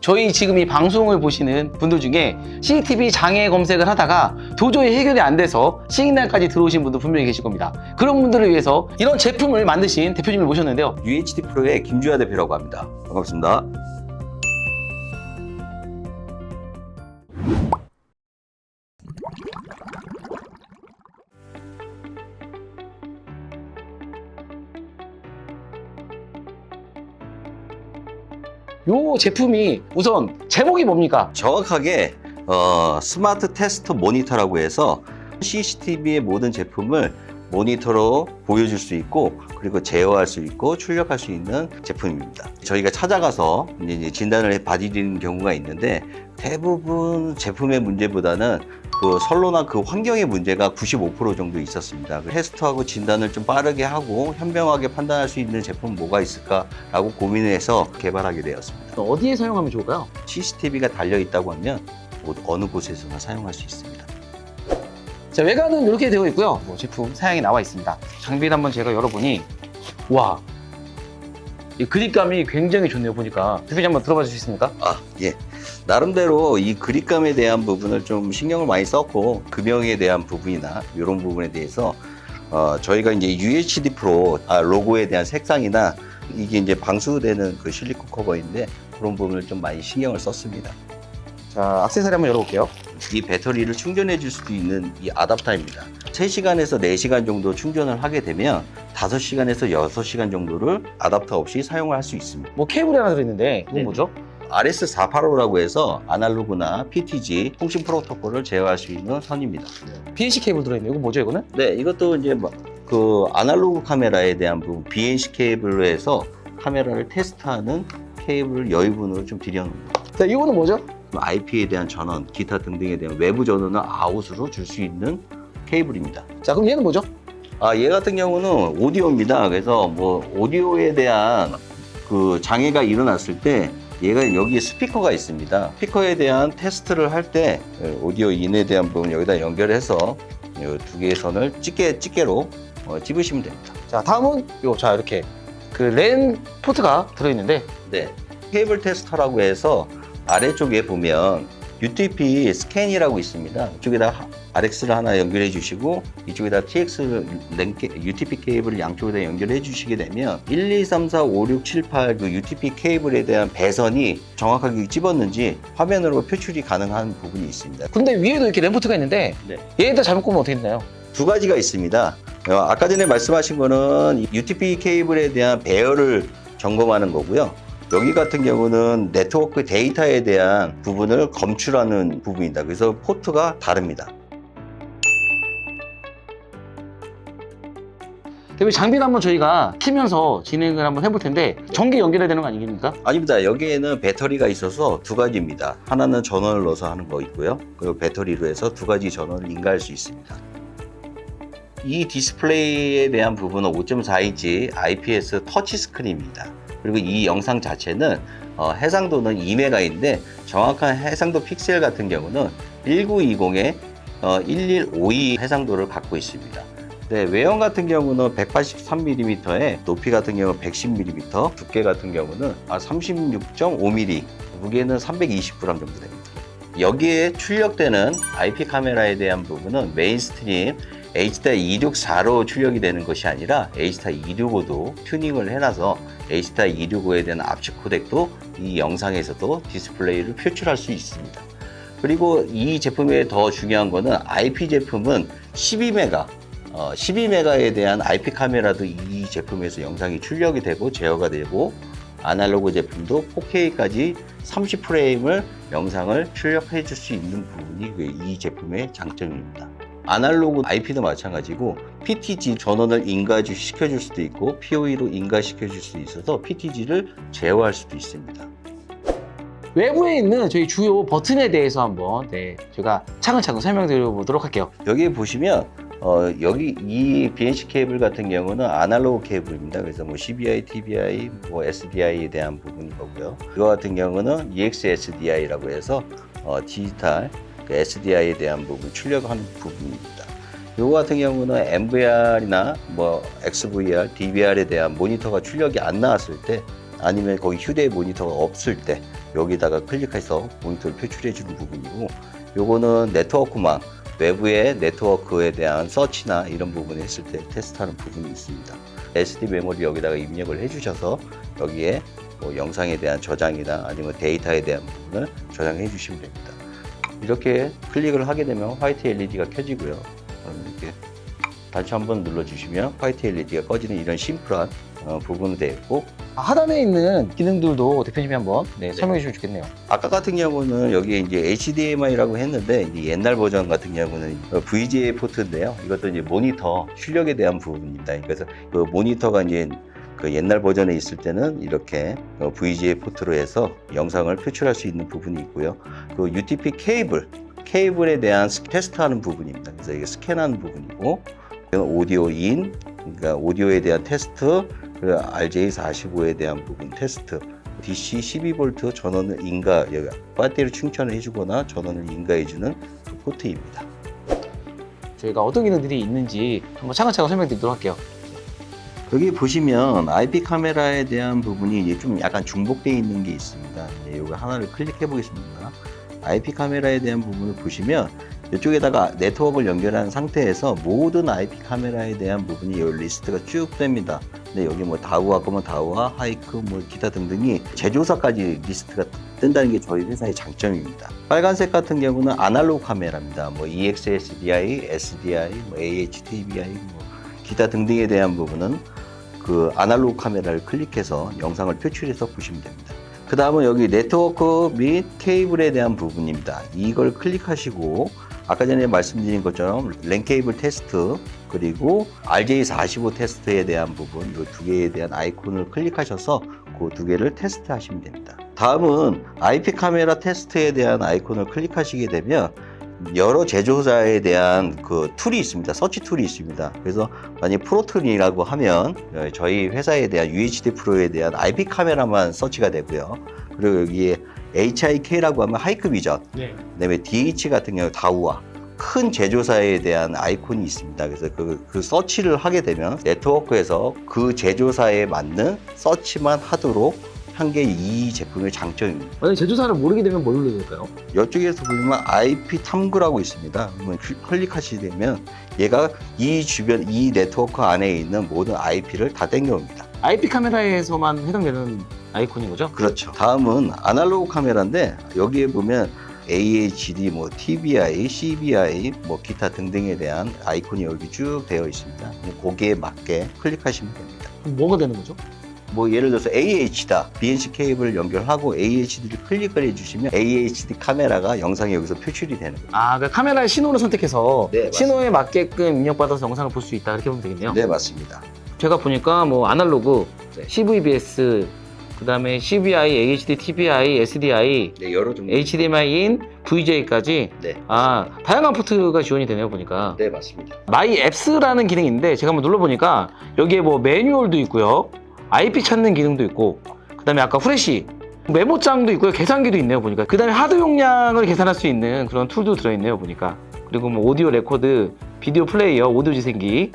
저희 지금 이 방송을 보시는 분들 중에 CCTV 장애 검색을 하다가 도저히 해결이 안 돼서 시ig날까지 들어오신 분도 분명히 계실 겁니다. 그런 분들을 위해서 이런 제품을 만드신 대표님을 모셨는데요. UHD 프로의 김주하 대표라고 합니다. 반갑습니다. 요 제품이 우선 제목이 뭡니까? 정확하게 스마트 테스트 모니터라고 해서 CCTV의 모든 제품을 모니터로 보여줄 수 있고 그리고 제어할 수 있고 출력할 수 있는 제품입니다. 저희가 찾아가서 이제 진단을 받아들이는 경우가 있는데 대부분 제품의 문제보다는 그 선로나 그 환경의 문제가 95% 정도 있었습니다. 테스트하고 진단을 좀 빠르게 하고 현명하게 판단할 수 있는 제품 뭐가 있을까라고 고민해서 개발하게 되었습니다. 어디에 사용하면 좋을까요? CCTV가 달려 있다고 하면 어느 곳에서나 사용할 수 있습니다. 자, 외관은 이렇게 되어 있고요. 제품 사양이 나와 있습니다. 장비를 한번 제가 열어보니 와, 이 그립감이 굉장히 좋네요. 보니까 대표님 한번 들어봐 주실 수 있습니까? 예. 나름대로 이 그립감에 대한 부분을 좀 신경을 많이 썼고 금형에 대한 부분이나 이런 부분에 대해서 저희가 이제 UHD 프로 로고에 대한 색상이나 이게 이제 방수되는 그 실리콘 커버인데 그런 부분을 좀 많이 신경을 썼습니다. 자, 액세서리 한번 열어볼게요. 이 배터리를 충전해 줄 수도 있는 이 아답터입니다. 3시간에서 4시간 정도 충전을 하게 되면 5시간에서 6시간 정도를 아답터 없이 사용을 할 수 있습니다. 뭐 케이블이 하나 들어있는데 이건 네. 뭐죠? RS485라고 해서 아날로그나 PTG 통신 프로토콜을 제어할 수 있는 선입니다. BNC 케이블 들어있네요. 이건 뭐죠, 이거는? 네, 이것도 이제 그 아날로그 카메라에 대한 부분 BNC 케이블로 해서 카메라를 테스트하는 케이블을 여유분으로 좀 들여놓습니다. 자, 이거는 뭐죠? IP에 대한 전원, 기타 등등에 대한 외부 전원을 아웃으로 줄 수 있는 케이블입니다. 자, 그럼 얘는 뭐죠? 얘 같은 경우는 오디오입니다. 그래서 뭐 오디오에 대한 그 장애가 일어났을 때 얘가 여기에 스피커가 있습니다. 스피커에 대한 테스트를 할 때 오디오 인에 대한 부분 여기다 연결해서 이 두 개의 선을 집게로 집으시면 됩니다. 자, 다음은 자, 이렇게 그 랜 포트가 들어있는데 네, 케이블 테스터라고 해서 아래쪽에 보면 UTP 스캔이라고 있습니다. 이쪽에다 RX를 하나 연결해 주시고 이쪽에다 TX UTP 케이블을 양쪽에다 연결해 주시게 되면 1, 2, 3, 4, 5, 6, 7, 8 그 UTP 케이블에 대한 배선이 정확하게 집었는지 화면으로 표출이 가능한 부분이 있습니다. 근데 위에도 이렇게 랜 포트가 있는데 네. 얘에다 잘못 꽂으면 어떻게 되나요? 두 가지가 있습니다. 아까 전에 말씀하신 거는 UTP 케이블에 대한 배열을 점검하는 거고요. 여기 같은 경우는 네트워크 데이터에 대한 부분을 검출하는 부분이다. 그래서 포트가 다릅니다. 대표님, 장비를 한번 저희가 키면서 진행을 한번 해볼 텐데 전기 연결해야 되는 거 아니겠습니까? 아닙니다. 여기에는 배터리가 있어서 두 가지입니다. 하나는 전원을 넣어서 하는 거 있고요. 그리고 배터리로 해서 두 가지 전원을 인가할 수 있습니다. 이 디스플레이에 대한 부분은 5.4인치 IPS 터치 스크린입니다. 그리고 이 영상 자체는 해상도는 2메가인데 정확한 해상도 픽셀 같은 경우는 1920에 1152 해상도를 갖고 있습니다. 네, 외형 같은 경우는 183mm에 높이 같은 경우는 110mm, 두께 같은 경우는 36.5mm, 무게는 320g 정도 됩니다. 여기에 출력되는 IP 카메라에 대한 부분은 메인스트림 H.264로 출력이 되는 것이 아니라 H.265도 튜닝을 해놔서 H.265에 대한 압축 코덱도 이 영상에서도 디스플레이를 표출할 수 있습니다. 그리고 이 제품의 더 중요한 거는 IP 제품은 12메가 12메가에 대한 IP 카메라도 이 제품에서 영상이 출력이 되고 제어가 되고 아날로그 제품도 4K까지 30프레임을 영상을 출력해 줄 수 있는 부분이 이 제품의 장점입니다. 아날로그 IP도 마찬가지고 PTG 전원을 인가시켜 줄 수도 있고 PoE로 인가시켜 줄 수 있어서 PTG를 제어할 수도 있습니다. 외부에 있는 저희 주요 버튼에 대해서 한번 제가 차근차근 설명드려 보도록 할게요. 여기 보시면 여기 이 BNC 케이블 같은 경우는 아날로그 케이블입니다. 그래서 뭐 CBI, TBI, 뭐 SDI에 대한 부분인 거고요. 이거 같은 경우는 EXSDI라고 해서 디지털 SDI에 대한 부분 출력하는 부분입니다. 이거 같은 경우는 MVR이나 뭐 XVR, DVR에 대한 모니터가 출력이 안 나왔을 때 아니면 거기 휴대 모니터가 없을 때 여기다가 클릭해서 모니터를 표출해 주는 부분이고, 요거는 네트워크망, 외부의 네트워크에 대한 서치나 이런 부분을 했을 때 테스트하는 부분이 있습니다. SD 메모리 여기다가 입력을 해주셔서 여기에 뭐 영상에 대한 저장이나 아니면 데이터에 대한 부분을 저장해 주시면 됩니다. 이렇게 클릭을 하게 되면 화이트 LED가 켜지고요. 이렇게 다시 한번 눌러주시면 화이트 LED가 꺼지는 이런 심플한 부분이 되어 있고, 하단에 있는 기능들도 대표님이 한번 설명해 주시면 좋겠네요. 아까 같은 경우는 여기에 이제 HDMI라고 했는데, 이제 옛날 버전 같은 경우는 VGA 포트인데요. 이것도 이제 모니터 출력에 대한 부분입니다. 그래서 그 모니터가 이제 그 옛날 버전에 있을 때는 이렇게 VGA 포트로 해서 영상을 표출할 수 있는 부분이 있고요. 그 UTP 케이블에 대한 테스트하는 부분입니다. 그래서 이게 스캔하는 부분이고, 오디오 인, 그러니까 오디오에 대한 테스트, 그리고 RJ45에 대한 부분 테스트, DC 12V 전원을 인가, 배터리를 충전을 해주거나 전원을 인가해주는 그 포트입니다. 저희가 어떤 기능들이 있는지 한번 차근차근 설명드리도록 할게요. 여기 보시면 IP 카메라에 대한 부분이 이제 좀 약간 중복되어 있는 게 있습니다. 이거 하나를 클릭해 보겠습니다. IP 카메라에 대한 부분을 보시면 이쪽에다가 네트워크를 연결한 상태에서 모든 IP 카메라에 대한 부분이 이 리스트가 쭉 됩니다. 근데 여기 뭐 다우아 거면 다우아, 하이크 뭐 기타 등등이 제조사까지 리스트가 뜬다는 게 저희 회사의 장점입니다. 빨간색 같은 경우는 아날로그 카메라입니다. 뭐 EXSDI, SDI, 뭐 AHDVI, 뭐 기타 등등에 대한 부분은 그 아날로그 카메라를 클릭해서 영상을 표출해서 보시면 됩니다. 그 다음은 여기 네트워크 및 케이블에 대한 부분입니다. 이걸 클릭하시고 아까 전에 말씀드린 것처럼 랜 케이블 테스트, 그리고 RJ45 테스트에 대한 부분, 이 두 개에 대한 아이콘을 클릭하셔서 그 두 개를 테스트 하시면 됩니다. 다음은 IP 카메라 테스트에 대한 아이콘을 클릭하시게 되면 여러 제조사에 대한 그 툴이 있습니다. 서치 툴이 있습니다. 그래서 만약 프로톤이라고 하면 저희 회사에 대한 UHD 프로에 대한 IP 카메라만 서치가 되고요. 그리고 여기에 HIK라고 하면 하이크 비전, 그다음에 DH 같은 경우 다우아, 큰 제조사에 대한 아이콘이 있습니다. 그래서 그 서치를 하게 되면 네트워크에서 그 제조사에 맞는 서치만 하도록 한 게 이 제품의 장점입니다. 만약 제조사를 모르게 되면 뭘 눌러야 될까요? 이쪽에서 보시면 IP 탐구라고 있습니다. 클릭하시게 되면 얘가 이 주변, 이 네트워크 안에 있는 모든 IP를 다 땡겨옵니다. IP 카메라에서만 해당되는 아이콘인 거죠? 그렇죠. 다음은 아날로그 카메라인데, 여기에 보면 AHD, 뭐 TBI, CBI, 뭐 기타 등등에 대한 아이콘이 여기 쭉 되어 있습니다. 거기에 맞게 클릭하시면 됩니다. 그럼 뭐가 되는 거죠? 뭐 예를 들어서 AH다, BNC 케이블을 연결하고 AHD를 클릭을 해주시면 AHD 카메라가 영상이 여기서 표출이 되는 거예요. 그 카메라의 신호를 선택해서 네, 신호에 맞게끔 입력받아서 영상을 볼 수 있다, 이렇게 보면 되겠네요. 네, 맞습니다. 제가 보니까 뭐 아날로그, CVBS, 그 다음에 CBI, AHD, TBI, SDI, 네, 여러 종류. HDMI-in, VJ까지 네, 다양한 포트가 지원이 되네요, 보니까. 네, 맞습니다. 마이 앱스라는 기능이 있는데 제가 한번 눌러보니까 여기에 뭐 매뉴얼도 있고요, IP 찾는 기능도 있고, 그 다음에 아까 후레쉬, 메모장도 있고요, 계산기도 있네요, 보니까. 그 다음에 하드 용량을 계산할 수 있는 그런 툴도 들어있네요, 보니까. 그리고 뭐 오디오 레코드, 비디오 플레이어, 오디오 재생기,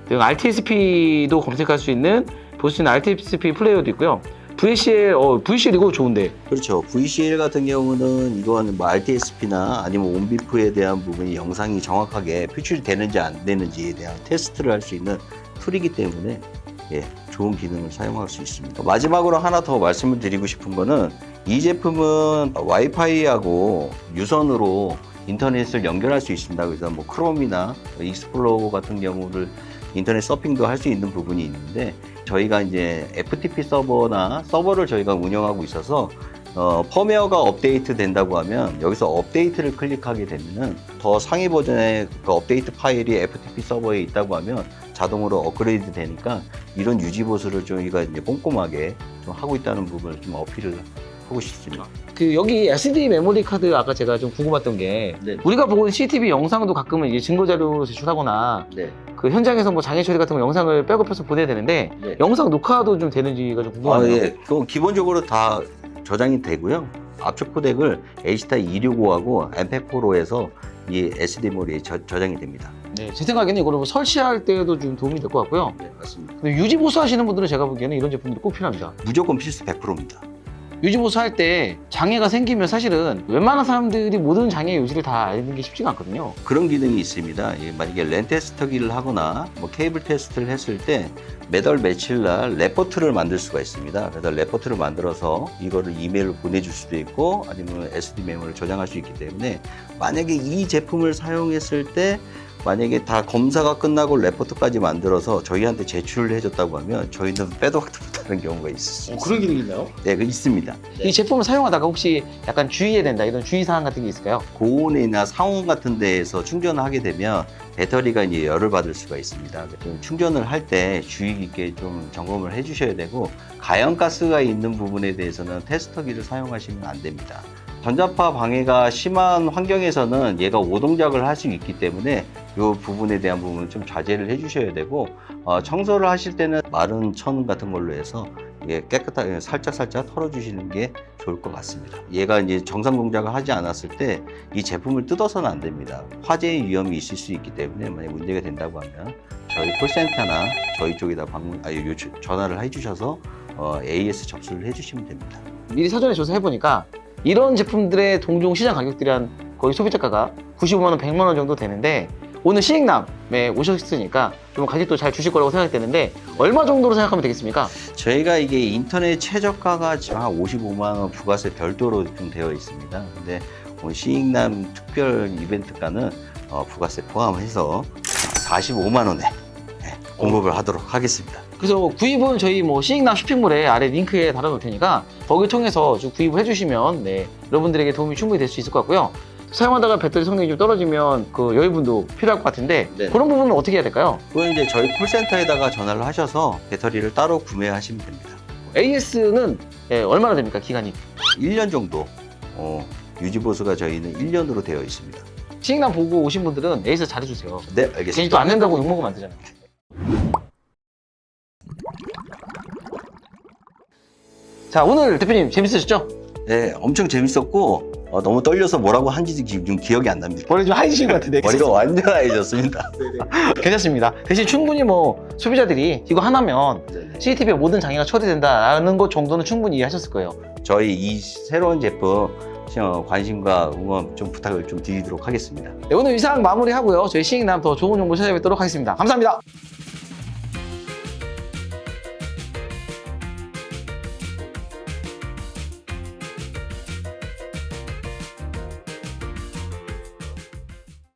그리고 RTSP도 검색할 수 있는, 볼 수 있는 RTSP 플레이어도 있고요. VCL 이거 좋은데. 그렇죠. VCL 같은 경우는 이건 뭐 RTSP나 아니면 온비프에 대한 부분이 영상이 정확하게 표출이 되는지 안 되는지에 대한 테스트를 할 수 있는 툴이기 때문에 좋은 기능을 사용할 수 있습니다. 마지막으로 하나 더 말씀을 드리고 싶은 거는, 이 제품은 와이파이하고 유선으로 인터넷을 연결할 수 있습니다. 그래서 뭐 크롬이나 익스플로러 같은 경우를 인터넷 서핑도 할 수 있는 부분이 있는데, 저희가 이제 FTP 서버를 저희가 운영하고 있어서 펌웨어가 업데이트 된다고 하면 여기서 업데이트를 클릭하게 되면은 더 상위 버전의 그 업데이트 파일이 FTP 서버에 있다고 하면 자동으로 업그레이드 되니까, 이런 유지 보수를 저희가 이제 꼼꼼하게 좀 하고 있다는 부분을 좀 어필을 하고 싶습니다. 여기 SD 메모리 카드, 아까 제가 좀 궁금했던 게, 네. 우리가 보고 있는 CCTV 영상도 가끔은 이제 증거 자료로 제출하거나 네. 그 현장에서 뭐 장애 처리 같은 거 영상을 백업해서 보내야 되는데, 네. 영상 녹화도 좀 되는지가 좀 궁금하네요. 예. 그건 기본적으로 다 저장이 되고요. 압축 코덱을 HT265하고 MP4로 해서 이 SD 메모리에 저장이 됩니다. 네, 제 생각에는 이거는 뭐 설치할 때도 좀 도움이 될 것 같고요. 네, 맞습니다. 근데 유지 보수하시는 분들은 제가 보기에는 이런 제품들이 꼭 필요합니다. 무조건 필수 100%입니다. 유지 보수할 때 장애가 생기면 사실은 웬만한 사람들이 모든 장애 유지를 다 알는 게 쉽지가 않거든요. 그런 기능이 있습니다. 만약에 랜 테스터기를 하거나 뭐 케이블 테스트를 했을 때 매달 며칠 날 레포트를 만들 수가 있습니다. 그래서 레포트를 만들어서 이거를 이메일로 보내줄 수도 있고 아니면 SD 메모를 저장할 수 있기 때문에 만약에 이 제품을 사용했을 때 만약에 다 검사가 끝나고 레포트까지 만들어서 저희한테 제출을 해줬다고 하면 저희는 빼도 박도 못하는 경우가 있을 수 있습니다. 그런 기능이 있나요? 네, 그 있습니다. 이 제품을 사용하다가 혹시 약간 주의해야 된다 이런 주의사항 같은 게 있을까요? 고온이나 상온 같은 데에서 충전을 하게 되면 배터리가 이제 열을 받을 수가 있습니다. 좀 충전을 할 때 주의 깊게 좀 점검을 해주셔야 되고 가연가스가 있는 부분에 대해서는 테스터기를 사용하시면 안 됩니다. 전자파 방해가 심한 환경에서는 얘가 오동작을 할 수 있기 때문에 이 부분에 대한 부분은 좀 자제를 해주셔야 되고 청소를 하실 때는 마른 천 같은 걸로 해서 이게 깨끗하게 살짝 털어주시는 게 좋을 것 같습니다. 얘가 이제 정상 동작을 하지 않았을 때 이 제품을 뜯어서는 안 됩니다. 화재의 위험이 있을 수 있기 때문에 만약 문제가 된다고 하면 저희 콜센터나 저희 쪽에다 전화를 해주셔서 AS 접수를 해주시면 됩니다. 미리 사전에 조사해보니까 이런 제품들의 동종 시장 가격들이 한 거의 소비자가가 95만 원, 100만 원 정도 되는데 오늘 시익남에 오셨으니까 좀 가격도 잘 주실 거라고 생각되는데 얼마 정도로 생각하면 되겠습니까? 저희가 이게 인터넷 최저가가 지금 한 55만 원 부가세 별도로 좀 되어 있습니다. 근데 오늘 시익남 특별 이벤트가는 부가세 포함해서 45만 원에 공급을 하도록 하겠습니다. 그래서 구입은 저희 뭐 시익남 쇼핑몰에 아래 링크에 달아놓을 테니까 거기 통해서 좀 구입을 해주시면 여러분들에게 도움이 충분히 될 수 있을 것 같고요. 사용하다가 배터리 성능이 좀 떨어지면 그 여유분도 필요할 것 같은데 네. 그런 부분은 어떻게 해야 될까요? 그건 이제 저희 콜센터에다가 전화를 하셔서 배터리를 따로 구매하시면 됩니다. AS는 얼마나 됩니까, 기간이? 1년 정도 유지보수가 저희는 1년으로 되어 있습니다. 시익남 보고 오신 분들은 AS 잘해주세요. 네, 괜히 알겠습니다. 또 안 된다고 욕먹으면 안 되잖아요. 자, 오늘 대표님 재밌으셨죠? 네, 엄청 재밌었고 너무 떨려서 뭐라고 한지 지금 기억이 안 납니다. 머리 좀 하얘지신 것 같은데. 머리가 완전 하얘졌습니다. 괜찮습니다. 대신 충분히 뭐 소비자들이 이거 하나면 CCTV에 모든 장애가 처리된다라는 것 정도는 충분히 이해하셨을 거예요. 저희 이 새로운 제품 관심과 응원 좀 부탁을 좀 드리도록 하겠습니다. 네, 오늘 이상 마무리하고요. 저희 시익남 더 좋은 정보 찾아뵙도록 하겠습니다. 감사합니다.